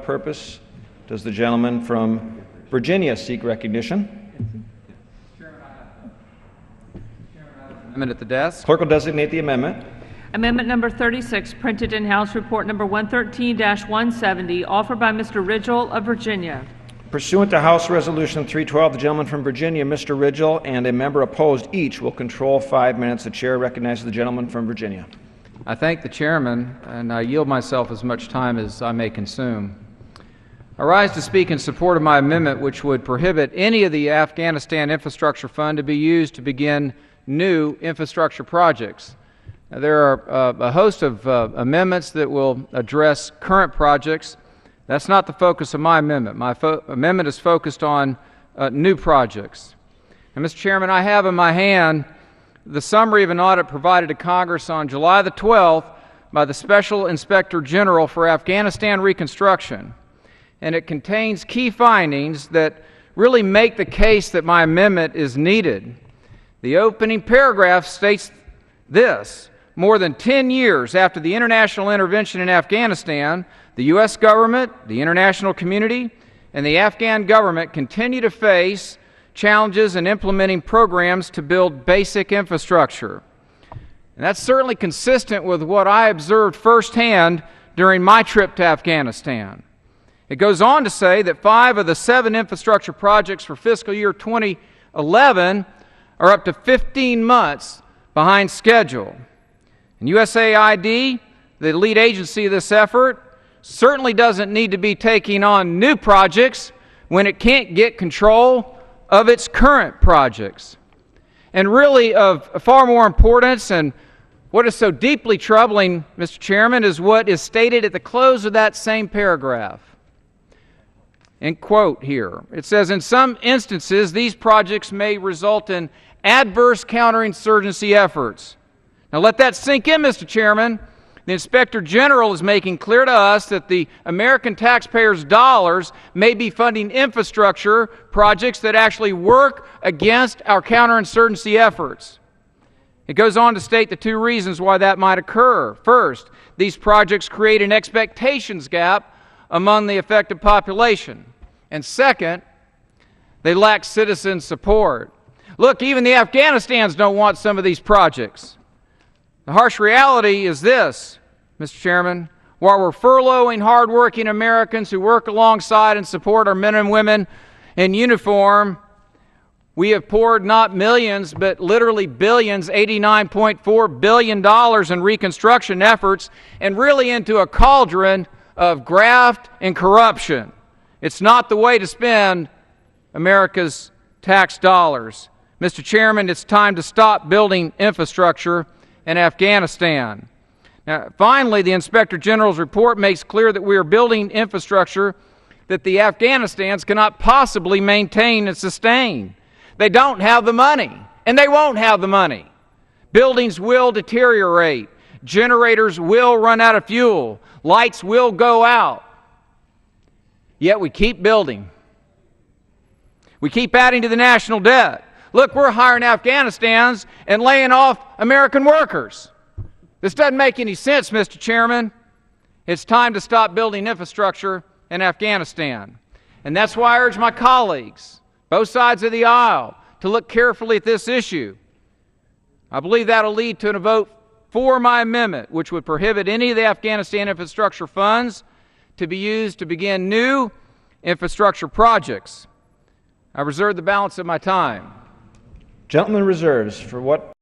purpose? Does the gentleman from Virginia seek recognition? Amendment at the desk. Clerk will designate the amendment. Amendment number 36, printed in House Report number 113-170, offered by Mr. Rigell of Virginia. Pursuant to House Resolution 312, the gentleman from Virginia, Mr. Rigell, and a member opposed each will control 5 minutes. The chair recognizes the gentleman from Virginia. I thank the chairman, and I yield myself as much time as I may consume. I rise to speak in support of my amendment, which would prohibit any of the Afghanistan Infrastructure Fund to be used to begin new infrastructure projects. Now, there are a host of amendments that will address current projects. That's not the focus of my amendment. My amendment is focused on new projects. And, Mr. Chairman, I have in my hand the summary of an audit provided to Congress on July the 12th by the Special Inspector General for Afghanistan Reconstruction. And it contains key findings that really make the case that my amendment is needed. The opening paragraph states this: more than 10 years after the international intervention in Afghanistan, the U.S. government, the international community, and the Afghan government continue to face challenges in implementing programs to build basic infrastructure. And that's certainly consistent with what I observed firsthand during my trip to Afghanistan. It goes on to say that 5 of the 7 infrastructure projects for fiscal year 2011 are up to 15 months behind schedule. And USAID, the lead agency of this effort, certainly doesn't need to be taking on new projects when it can't get control of its current projects. And really of far more importance, and what is so deeply troubling, Mr. Chairman, is what is stated at the close of that same paragraph. And quote here, it says, in some instances, these projects may result in adverse counterinsurgency efforts. Now let that sink in, Mr. Chairman. The Inspector General is making clear to us that the American taxpayers' dollars may be funding infrastructure projects that actually work against our counterinsurgency efforts. It goes on to state the 2 reasons why that might occur. First, these projects create an expectations gap among the affected population. And second, they lack citizen support. Look, even the Afghanistans don't want some of these projects. The harsh reality is this, Mr. Chairman: while we're furloughing hardworking Americans who work alongside and support our men and women in uniform, we have poured not millions, but literally billions, $89.4 billion in reconstruction efforts, and really into a cauldron of graft and corruption. It's not the way to spend America's tax dollars. Mr. Chairman, it's time to stop building infrastructure in Afghanistan. Now, finally, the Inspector General's report makes clear that we are building infrastructure that the Afghanistans cannot possibly maintain and sustain. They don't have the money, and they won't have the money. Buildings will deteriorate. Generators will run out of fuel. Lights will go out. Yet we keep building. We keep adding to the national debt. Look, we're hiring Afghanistans and laying off American workers. This doesn't make any sense, Mr. Chairman. It's time to stop building infrastructure in Afghanistan. And that's why I urge my colleagues, both sides of the aisle, to look carefully at this issue. I believe that will lead to a vote for my amendment, which would prohibit any of the Afghanistan infrastructure funds to be used to begin new infrastructure projects. I reserve the balance of my time. Gentleman reserves for what